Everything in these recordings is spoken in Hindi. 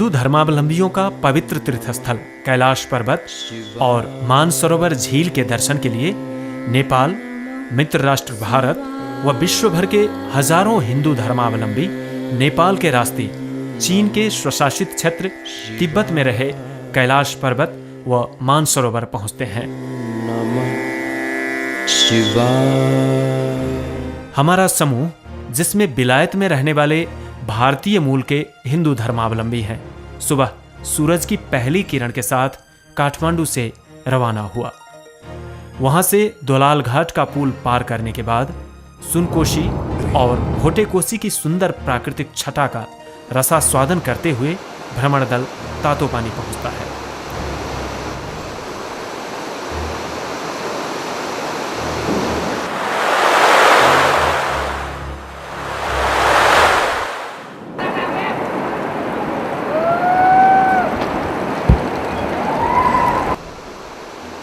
हिंदू धर्मावलंबियों का पवित्र तीर्थस्थल कैलाश पर्वत और मानसरोवर झील के दर्शन के लिए नेपाल, मित्र राष्ट्र भारत व विश्व भर के हजारों हिंदू धर्मावलंबी नेपाल के रास्ते चीन के स्वशासित क्षेत्र तिब्बत में रहे कैलाश पर्वत व मानसरोवर पहुंचते हैं। हमारा समूह, जिसमें विलायत में रहने वाले भारतीय मूल के हिंदू धर्मावलंबी हैं, सुबह सूरज की पहली किरण के साथ काठमांडू से रवाना हुआ। वहां से दोलाल घाट का पुल पार करने के बाद सुनकोशी और भोटेकोशी की सुंदर प्राकृतिक छटा का रसास्वादन करते हुए भ्रमण दल तातोपानी पहुंचता है।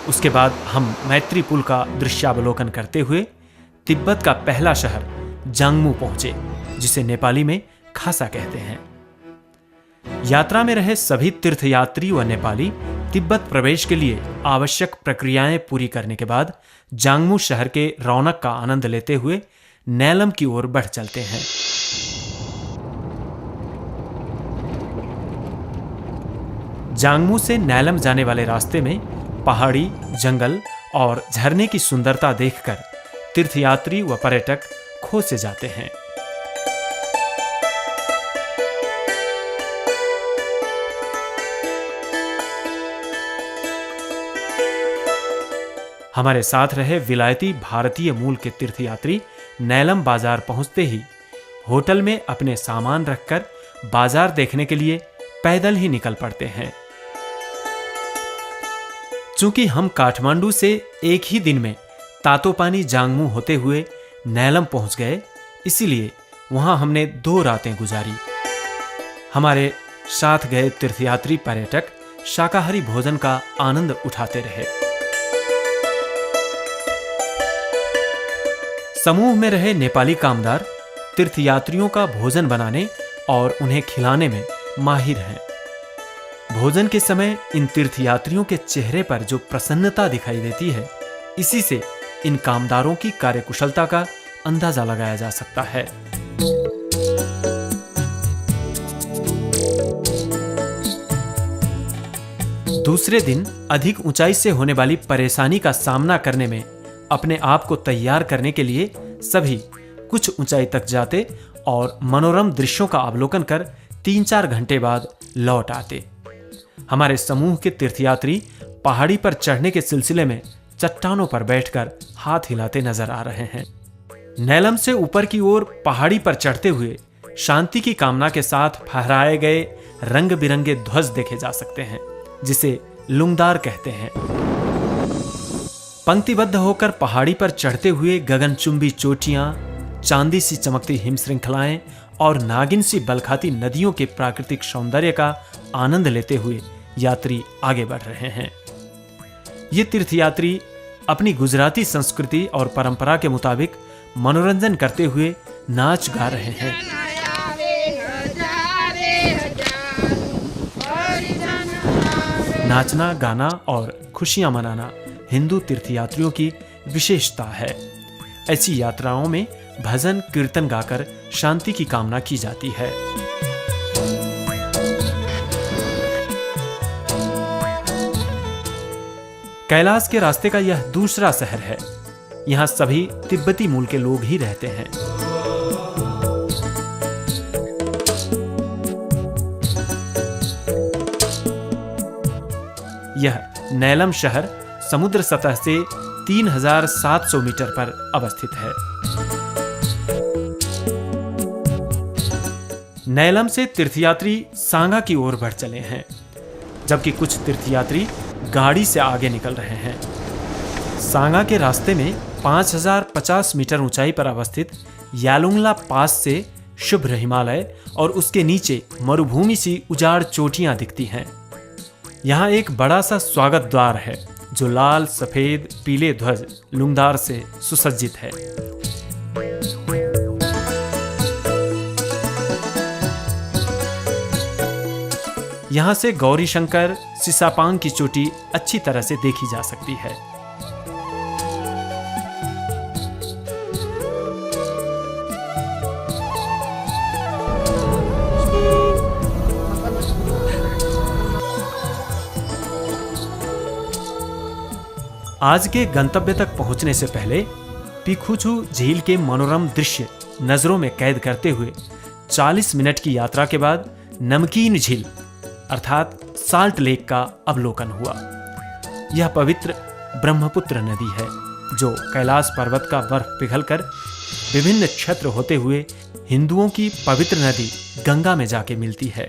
उसके बाद हम मैत्री पुल का दृश्यावलोकन करते हुए तिब्बत का पहला शहर जांगमू पहुंचे, जिसे नेपाली में खासा कहते हैं। यात्रा में रहे सभी तीर्थयात्री व नेपाली तिब्बत प्रवेश के लिए आवश्यक प्रक्रियाएं पूरी करने के बाद जांगमू शहर के रौनक का आनंद लेते हुए नैलम की ओर बढ़ चलते हैं। जांगमू से नैलम जाने वाले रास्ते में पहाड़ी, जंगल और झरने की सुंदरता देखकर तीर्थयात्री व पर्यटक खो से जाते हैं। हमारे साथ रहे विलायती भारतीय मूल के तीर्थयात्री नैलम बाजार पहुंचते ही होटल में अपने सामान रखकर बाजार देखने के लिए पैदल ही निकल पड़ते हैं। चूंकि हम काठमांडू से एक ही दिन में तातोपानी जांगमू होते हुए नैलम पहुंच गए, इसीलिए वहां हमने 2 रातें गुजारी। हमारे साथ गए तीर्थयात्री पर्यटक शाकाहारी भोजन का आनंद उठाते रहे। समूह में रहे नेपाली कामदार तीर्थयात्रियों का भोजन बनाने और उन्हें खिलाने में माहिर हैं। भोजन के समय इन तीर्थयात्रियों के चेहरे पर जो प्रसन्नता दिखाई देती है, इसी से इन कामदारों की कार्यकुशलता का अंदाजा लगाया जा सकता है। दूसरे दिन अधिक ऊंचाई से होने वाली परेशानी का सामना करने में अपने आप को तैयार करने के लिए सभी कुछ ऊंचाई तक जाते और मनोरम दृश्यों का अवलोकन कर 3-4 घंटे बाद लौट आते। हमारे समूह के तीर्थयात्री पहाड़ी पर चढ़ने के सिलसिले में चट्टानों पर बैठकर हाथ हिलाते नजर आ रहे हैं। नैलम से ऊपर की ओर पहाड़ी पर चढ़ते हुए शांति की कामना के साथ फहराए गए रंग बिरंगे ध्वज देखे जा सकते हैं, जिसे लुंगदार कहते हैं। पंक्तिबद्ध होकर पहाड़ी पर चढ़ते हुए गगनचुंबी चोटियां, चांदी सी चमकती हिम श्रृंखलाएं और नागिन सी बलखाती नदियों के प्राकृतिक सौंदर्य का आनंद लेते हुए यात्री आगे बढ़ रहे हैं। ये तीर्थयात्री अपनी गुजराती संस्कृति और परंपरा के मुताबिक मनोरंजन करते हुए नाच गा रहे हैं। नाचना, गाना और खुशियां मनाना हिंदू तीर्थयात्रियों की विशेषता है। ऐसी यात्राओं में भजन कीर्तन गाकर शांति की कामना की जाती है। कैलाश के रास्ते का यह दूसरा शहर है। यहां सभी तिब्बती मूल के लोग ही रहते हैं। यह नैलम शहर समुद्र सतह से 3700 मीटर पर अवस्थित है। नैलम से तीर्थयात्री सांगा की ओर बढ़ चले हैं, जबकि कुछ तीर्थयात्री गाड़ी से आगे निकल रहे हैं। सांगा के रास्ते में 5050 मीटर ऊंचाई पर अवस्थित यालुंगला पास से शुभ्र हिमालय और उसके नीचे मरुभूमि सी उजाड़ चोटियां दिखती हैं। यहाँ एक बड़ा सा स्वागत द्वार है, जो लाल, सफेद, पीले ध्वज लुंगदार से सुसज्जित है। यहाँ से गौरी शंकर सिसापांग की चोटी अच्छी तरह से देखी जा सकती है। आज के गंतव्य तक पहुंचने से पहले पिखुचू झील के मनोरम दृश्य नजरों में कैद करते हुए 40 मिनट की यात्रा के बाद नमकीन झील अर्थात साल्ट लेक का अवलोकन हुआ। यह पवित्र ब्रह्मपुत्र नदी है जो कैलाश पर्वत का बर्फ पिघलकर विभिन्न क्षेत्र होते हुए हिंदुओं की पवित्र नदी गंगा में जाके मिलती है।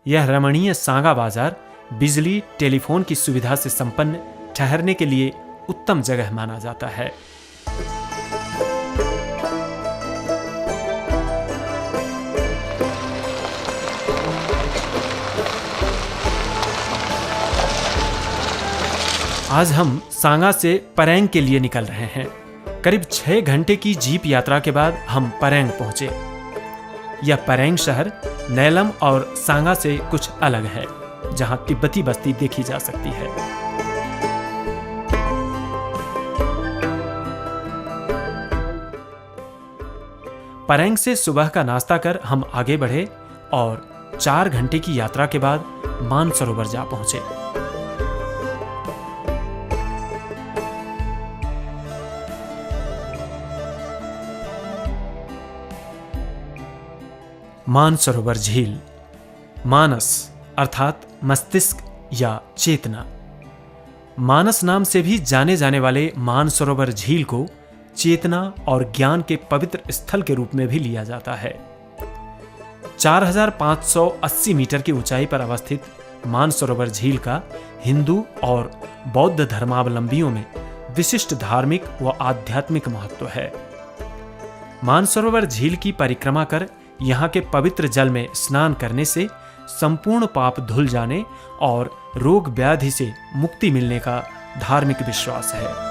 यह रमणीय सांगा बाजार बिजली टेलीफोन की सुविधा से संपन्न ठहरने के लिए उत्तम जगह माना जाता है। आज हम सांगा से परेंग के लिए निकल रहे हैं। करीब 6 घंटे की जीप यात्रा के बाद हम परेंग पहुंचे। यह परेंग शहर नैलम और सांगा से कुछ अलग है, जहां तिब्बती बस्ती देखी जा सकती है। परेंग से सुबह का नाश्ता कर हम आगे बढ़े और 4 घंटे की यात्रा के बाद मानसरोवर जा पहुंचे। मानसरोवर झील, मानस अर्थात मस्तिष्क या चेतना। मानस नाम से भी जाने जाने वाले मानसरोवर झील को चेतना और ज्ञान के पवित्र स्थल के रूप में भी लिया जाता है। 4580 मीटर की ऊंचाई पर अवस्थित मानसरोवर झील का हिंदू और बौद्ध धर्मावलंबियों में विशिष्ट धार्मिक व आध्यात्मिक महत्व है। मानसरोवर झील की परिक्रमा कर यहाँ के पवित्र जल में स्नान करने से संपूर्ण पाप धुल जाने और रोग व्याधि से मुक्ति मिलने का धार्मिक विश्वास है।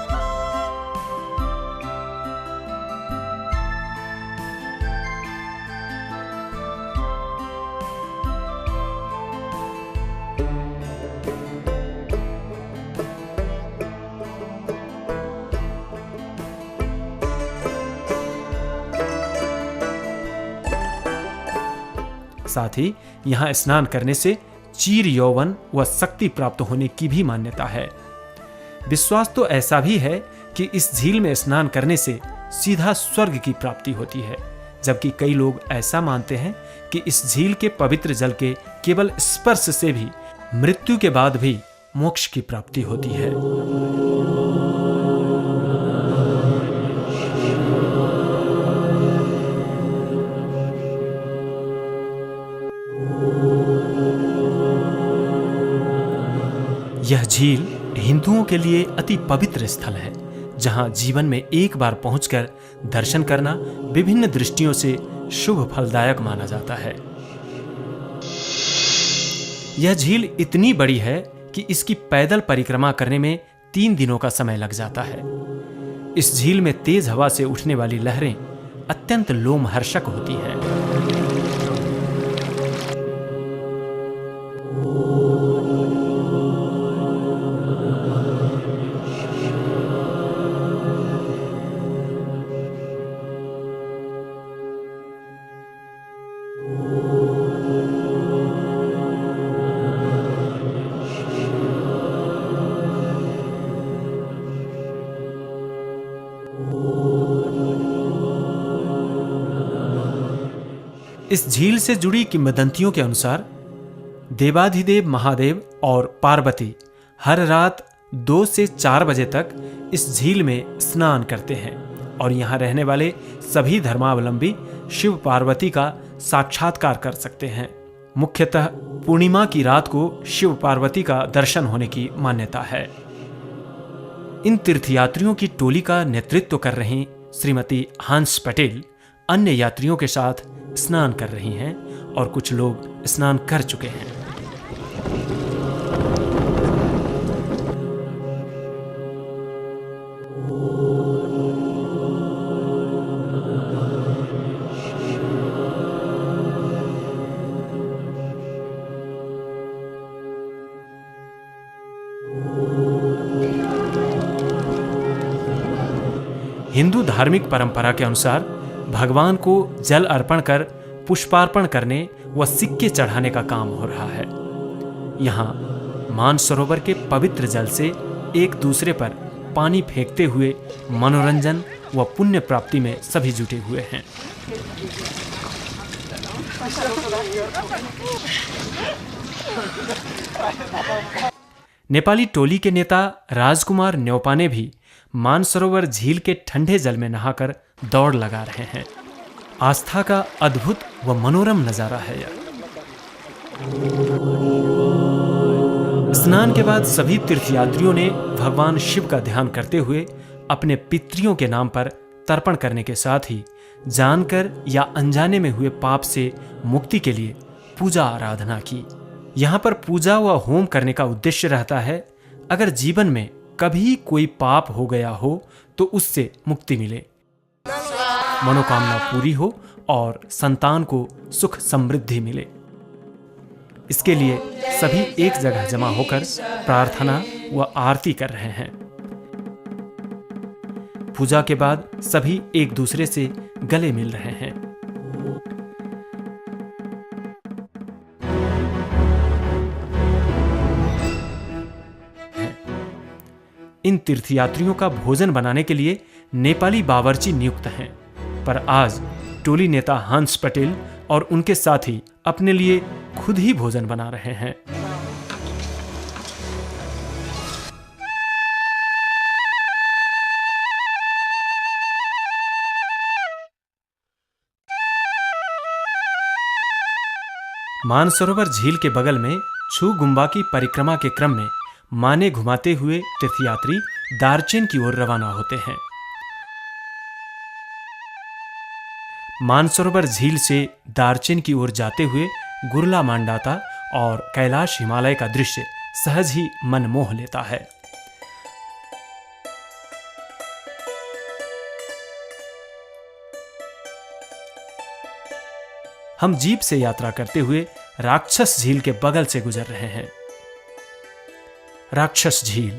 साथ ही यहाँ स्नान करने से चीर यौवन व शक्ति प्राप्त होने की भी मान्यता है। विश्वास तो ऐसा भी है कि इस झील में स्नान करने से सीधा स्वर्ग की प्राप्ति होती है, जबकि कई लोग ऐसा मानते हैं कि इस झील के पवित्र जल के केवल स्पर्श से भी मृत्यु के बाद भी मोक्ष की प्राप्ति होती है। यह झील हिंदुओं के लिए अति पवित्र स्थल है, जहां जीवन में एक बार पहुंचकर दर्शन करना विभिन्न दृष्टियों से शुभ फलदायक माना जाता है। यह झील इतनी बड़ी है कि इसकी पैदल परिक्रमा करने में 3 दिनों का समय लग जाता है। इस झील में तेज हवा से उठने वाली लहरें अत्यंत लोमहर्षक होती है। इस झील से जुड़ी किंवदंतियों के अनुसार देवाधिदेव महादेव और पार्वती हर रात 2 से 4 बजे तक इस झील में स्नान करते हैं और यहाँ रहने वाले सभी धर्मावलंबी शिव पार्वती का साक्षात्कार कर सकते हैं। मुख्यतः पूर्णिमा की रात को शिव पार्वती का दर्शन होने की मान्यता है। इन तीर्थयात्रियों की टोली का नेतृत्व कर रही श्रीमती हंस पटेल अन्य यात्रियों के साथ स्नान कर रही हैं और कुछ लोग स्नान कर चुके हैं। हिंदू धार्मिक परंपरा के अनुसार भगवान को जल अर्पण कर पुष्पार्पण करने व सिक्के चढ़ाने का काम हो रहा है। यहाँ मानसरोवर के पवित्र जल से एक दूसरे पर पानी फेंकते हुए मनोरंजन व पुण्य प्राप्ति में सभी जुटे हुए हैं। नेपाली टोली के नेता राजकुमार न्यौपा ने भी मानसरोवर झील के ठंडे जल में नहाकर दौड़ लगा रहे हैं। आस्था का अद्भुत व मनोरम नजारा है यह। स्नान के बाद सभी तीर्थयात्रियों ने भगवान शिव का ध्यान करते हुए अपने पितरियों के नाम पर तर्पण करने के साथ ही जानकर या अनजाने में हुए पाप से मुक्ति के लिए पूजा आराधना की। यहाँ पर पूजा व होम करने का उद्देश्य रहता है अगर जीवन में कभी कोई पाप हो गया हो तो उससे मुक्ति मिले, मनोकामना पूरी हो और संतान को सुख समृद्धि मिले। इसके लिए सभी एक जगह जमा होकर प्रार्थना व आरती कर रहे हैं। पूजा के बाद सभी एक दूसरे से गले मिल रहे हैं। इन तीर्थयात्रियों का भोजन बनाने के लिए नेपाली बावर्ची नियुक्त हैं, पर आज टोली नेता हंस पटेल और उनके साथी अपने लिए खुद ही भोजन बना रहे हैं। मानसरोवर झील के बगल में छू गुम्बा की परिक्रमा के क्रम में माने घुमाते हुए तीर्थयात्री दार्चेन की ओर रवाना होते हैं। मानसरोवर झील से दार्चेन की ओर जाते हुए गुरला मांडाता और कैलाश हिमालय का दृश्य सहज ही मन मोह लेता है। हम जीप से यात्रा करते हुए राक्षस झील के बगल से गुजर रहे हैं। राक्षस झील,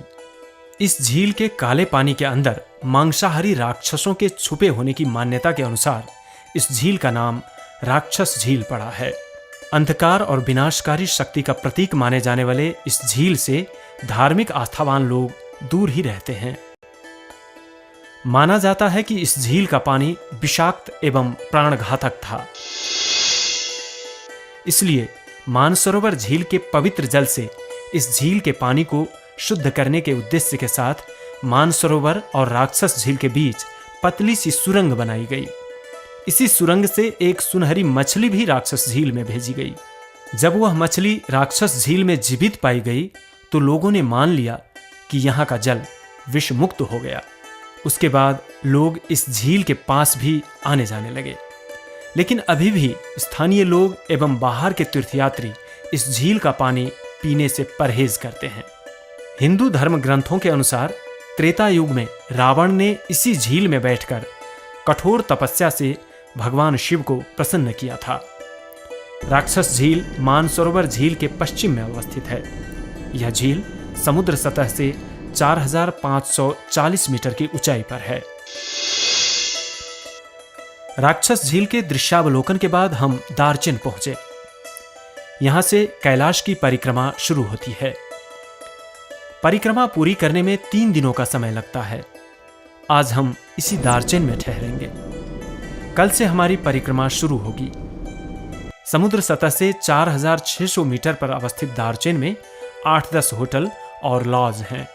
इस झील के काले पानी के अंदर मांसाहारी राक्षसों के छुपे होने की मान्यता के अनुसार इस झील का नाम राक्षस झील पड़ा है। अंधकार और विनाशकारी शक्ति का प्रतीक माने जाने वाले इस झील से धार्मिक आस्थावान लोग दूर ही रहते हैं। माना जाता है कि इस झील का पानी विषाक्त एवं प्राणघातक था, इसलिए मानसरोवर झील के पवित्र जल से इस झील के पानी को शुद्ध करने के उद्देश्य के साथ मानसरोवर और राक्षस झील के बीच पतली सी सुरंग बनाई गई। इसी सुरंग से एक सुनहरी मछली भी राक्षस झील में भेजी गई। जब वह मछली राक्षस झील में जीवित पाई गई तो लोगों ने मान लिया कि यहाँ का जल विष मुक्त हो गया। उसके बाद लोग इस झील के पास भी आने जाने लगे, लेकिन अभी भी स्थानीय लोग एवं बाहर के तीर्थयात्री इस झील का पानी पीने से परहेज करते हैं। हिंदू धर्म ग्रंथों के अनुसार त्रेता युग में रावण ने इसी झील में बैठकर कठोर तपस्या से भगवान शिव को प्रसन्न किया था। राक्षस झील मानसरोवर झील के पश्चिम में अवस्थित है। यह झील समुद्र सतह से 4540 मीटर की ऊंचाई पर है। राक्षस झील के दृश्यावलोकन के बाद हम दार्चेन पहुंचे। यहां से कैलाश की परिक्रमा शुरू होती है। परिक्रमा पूरी करने में 3 दिनों का समय लगता है। आज हम इसी दार्चेन में ठहरेंगे। कल से हमारी परिक्रमा शुरू होगी। समुद्र सतह से 4600 मीटर पर अवस्थित दार्चेन में 8-10 होटल और लॉज हैं।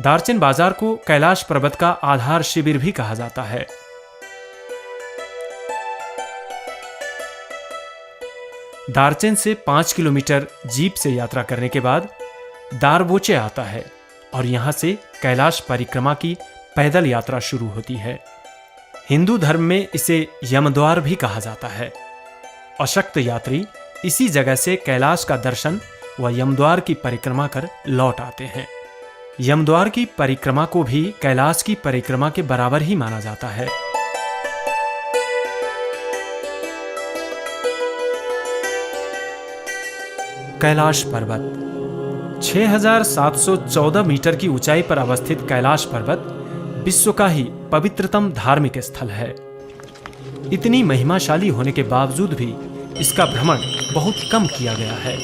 दार्चेन बाजार को कैलाश पर्वत का आधार शिविर भी कहा जाता है। दार्चेन से 5 किलोमीटर जीप से यात्रा करने के बाद दारबोचे आता है और यहां से कैलाश परिक्रमा की पैदल यात्रा शुरू होती है। हिंदू धर्म में इसे यमद्वार भी कहा जाता है। अशक्त यात्री इसी जगह से कैलाश का दर्शन व यमद्वार की परिक्रमा कर लौट आते हैं। यमद्वार की परिक्रमा को भी कैलाश की परिक्रमा के बराबर ही माना जाता है। कैलाश पर्वत 6714 मीटर की ऊंचाई पर अवस्थित कैलाश पर्वत विश्व का ही पवित्रतम धार्मिक स्थल है। इतनी महिमाशाली होने के बावजूद भी इसका भ्रमण बहुत कम किया गया है।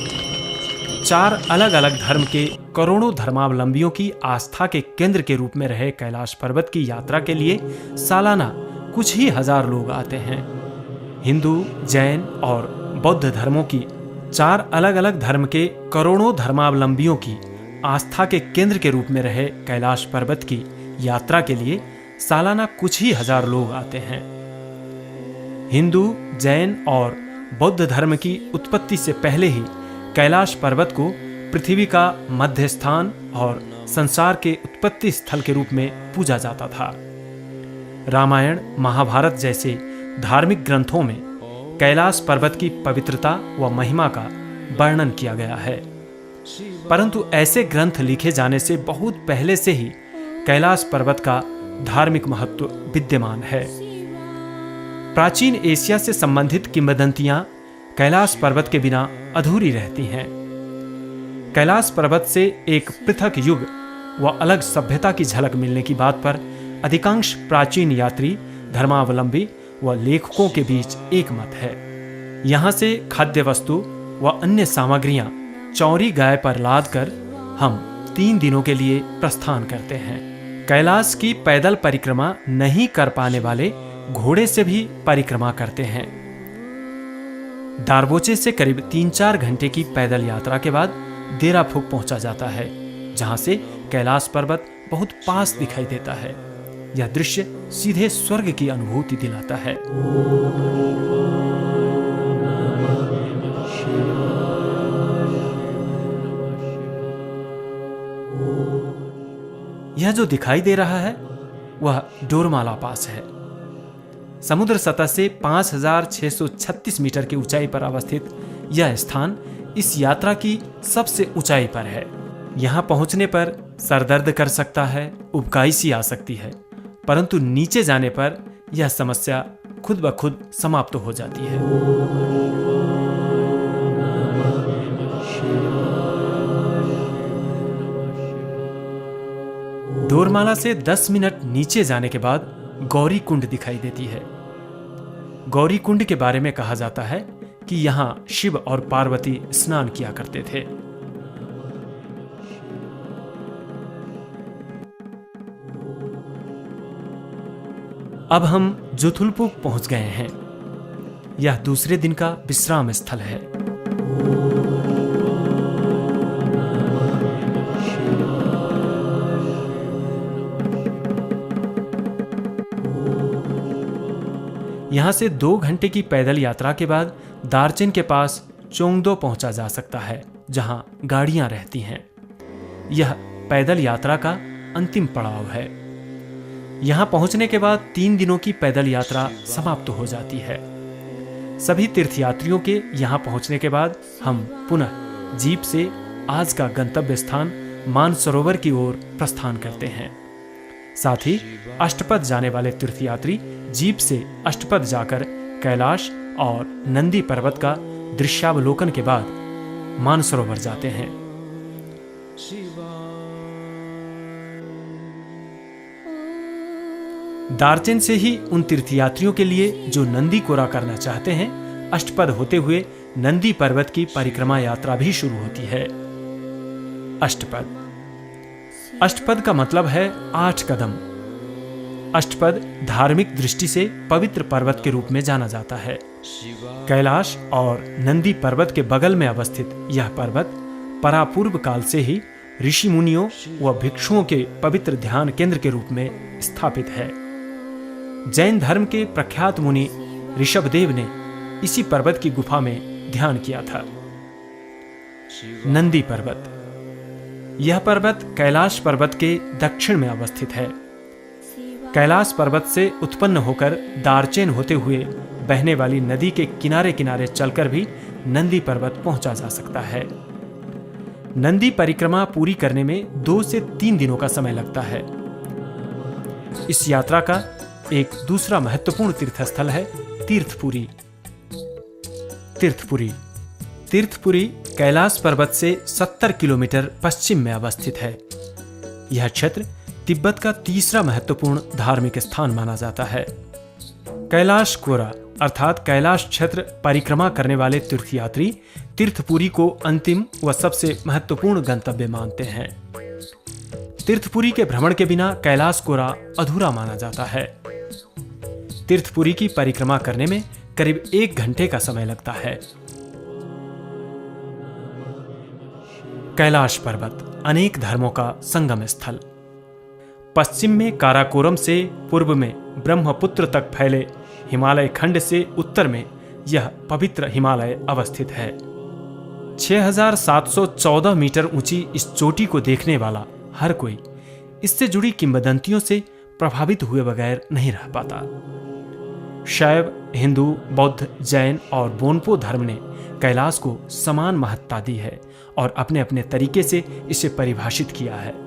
4 अलग अलग धर्म के करोड़ों धर्मावलंबियों की आस्था के केंद्र के रूप में रहे कैलाश पर्वत की यात्रा के लिए सालाना कुछ ही हजार लोग आते हैं। हिंदू, जैन और बौद्ध धर्मों की 4 अलग अलग धर्म के करोड़ों धर्मावलंबियों की आस्था के केंद्र के रूप में रहे कैलाश पर्वत की यात्रा के लिए सालाना कुछ ही हजार लोग आते हैं। हिंदू, जैन और बौद्ध धर्म की उत्पत्ति से पहले ही कैलाश पर्वत को पृथ्वी का मध्य स्थान और संसार के उत्पत्ति स्थल के रूप में पूजा जाता था। रामायण, महाभारत जैसे धार्मिक ग्रंथों में कैलाश पर्वत की पवित्रता व महिमा का वर्णन किया गया है, परंतु ऐसे ग्रंथ लिखे जाने से बहुत पहले से ही कैलाश पर्वत का धार्मिक महत्व विद्यमान है। प्राचीन एशिया से संबंधित किंवदंतियां कैलाश पर्वत के बिना अधूरी रहती हैं। कैलाश पर्वत से एक पृथक युग व अलग सभ्यता की झलक मिलने की बात पर अधिकांश प्राचीन यात्री, धर्मावलंबी व लेखकों के बीच एक मत है। यहाँ से खाद्य वस्तु व अन्य सामग्रियां चौरी गाय पर लाद कर हम 3 दिनों के लिए प्रस्थान करते हैं। कैलाश की पैदल परिक्रमा नहीं कर पाने वाले घोड़े से भी परिक्रमा करते हैं। दारबोचे से करीब 3-4 घंटे की पैदल यात्रा के बाद देराफुक पहुंचा जाता है, जहां से कैलाश पर्वत बहुत पास दिखाई देता है। यह दृश्य सीधे स्वर्ग की अनुभूति दिलाता है। यह जो दिखाई दे रहा है वह डोरमाला पास है। समुद्र सतह से 5636 मीटर की ऊंचाई पर अवस्थित यह स्थान इस यात्रा की सबसे ऊंचाई पर है। यहां पहुंचने पर सरदर्द कर सकता है, उबकाई सी आ सकती है, परंतु नीचे जाने पर यह समस्या खुद ब खुद समाप्त हो जाती है। डोरमाला से 10 मिनट नीचे जाने के बाद गौरी कुंड दिखाई देती है। गौरी कुंड के बारे में कहा जाता है कि यहां शिव और पार्वती स्नान किया करते थे। अब हम जुथुलपुक पहुंच गए हैं। यह दूसरे दिन का विश्राम स्थल है। यहां से 2 घंटे की पैदल यात्रा के बाद दार्चेन के पास चोंगदो पहुंचा जा सकता है, जहां गाड़ियां रहती हैं। यह पैदल यात्रा का अंतिम पड़ाव है। यहां पहुंचने के बाद 3 दिनों की पैदल यात्रा समाप्त हो जाती है। सभी तीर्थयात्रियों के यहां पहुंचने के बाद हम पुनः जीप से आज का गंतव्य स्थान मानसरोवर की ओर प्रस्थान करते हैं। साथ ही अष्टपद जाने वाले तीर्थयात्री जीप से अष्टपद जाकर कैलाश और नंदी पर्वत का दृश्यावलोकन के बाद मानसरोवर जाते हैं। दार्चेन से ही उन तीर्थयात्रियों के लिए जो नंदी कोरा करना चाहते हैं, अष्टपद होते हुए नंदी पर्वत की परिक्रमा यात्रा भी शुरू होती है। अष्टपद अष्टपद का मतलब है 8 कदम। अष्टपद धार्मिक दृष्टि से पवित्र पर्वत के रूप में जाना जाता है। कैलाश और नंदी पर्वत के बगल में अवस्थित यह पर्वत परापूर्व काल से ही ऋषि मुनियों व भिक्षुओं के पवित्र ध्यान केंद्र के रूप में स्थापित है। जैन धर्म के प्रख्यात मुनि ऋषभदेव ने इसी पर्वत की गुफा में ध्यान किया था। नंदी पर्वत यह पर्वत कैलाश पर्वत के दक्षिण में अवस्थित है। कैलाश पर्वत से उत्पन्न होकर दार्चेन होते हुए बहने वाली नदी के किनारे किनारे चलकर भी नंदी पर्वत पहुंचा जा सकता है। नंदी परिक्रमा पूरी करने में 2 से 3 दिनों का समय लगता है। इस यात्रा का एक दूसरा महत्वपूर्ण तीर्थस्थल है तीर्थपुरी। तीर्थपुरी तीर्थपुरी कैलाश पर्वत से 70 किलोमीटर पश्चिम में अवस्थित है। यह क्षेत्र तिब्बत का तीसरा महत्वपूर्ण धार्मिक स्थान माना जाता है। कैलाश कोरा अर्थात कैलाश क्षेत्र परिक्रमा करने वाले तीर्थयात्री तीर्थपुरी को अंतिम व सबसे महत्वपूर्ण गंतव्य मानते हैं। तीर्थपुरी के भ्रमण के बिना कैलाश कोरा अधूरा माना जाता है। तीर्थपुरी की परिक्रमा करने में करीब 1 घंटे का समय लगता है। कैलाश पर्वत अनेक धर्मों का संगम स्थल। पश्चिम में काराकोरम से पूर्व में ब्रह्मपुत्र तक फैले हिमालय खंड से उत्तर में यह पवित्र हिमालय अवस्थित है। 6714 मीटर ऊंची इस चोटी को देखने वाला हर कोई इससे जुड़ी किंवदंतियों से प्रभावित हुए बगैर नहीं रह पाता। शैव, हिंदू, बौद्ध, जैन और बोनपो धर्म ने कैलाश को समान महत्ता दी है और अपने अपने तरीके से इसे परिभाषित किया है।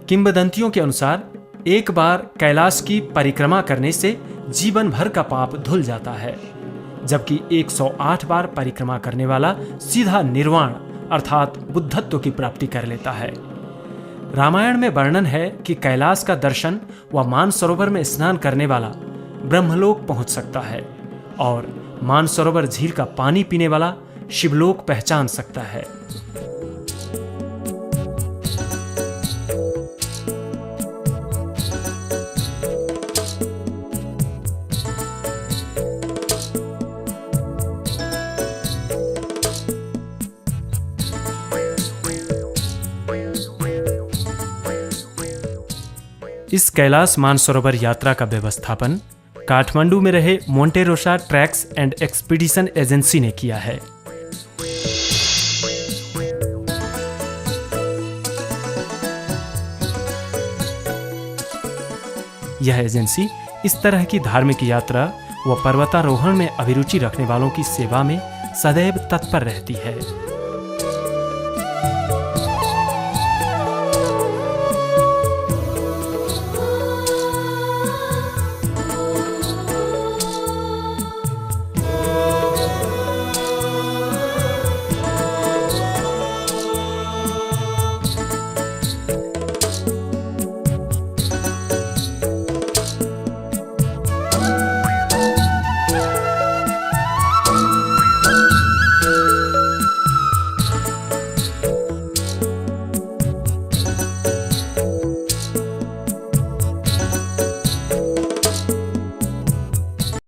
किंवदंतियों के अनुसार एक बार कैलाश की परिक्रमा करने से जीवन भर का पाप धुल जाता है, जबकि 108 बार परिक्रमा करने वाला सीधा निर्वाण अर्थात बुद्धत्व की प्राप्ति कर लेता है। रामायण में वर्णन है कि कैलाश का दर्शन व मानसरोवर में स्नान करने वाला ब्रह्मलोक पहुंच सकता है और मानसरोवर झील का पानी पीने वाला शिवलोक पहचान सकता है। इस कैलाश मानसरोवर यात्रा का व्यवस्थापन काठमांडू में रहे मोंटेरोसा ट्रैक्स एंड एक्सपीडिशन एजेंसी ने किया है। यह एजेंसी इस तरह की धार्मिक यात्रा व पर्वतारोहण में अभिरुचि रखने वालों की सेवा में सदैव तत्पर रहती है।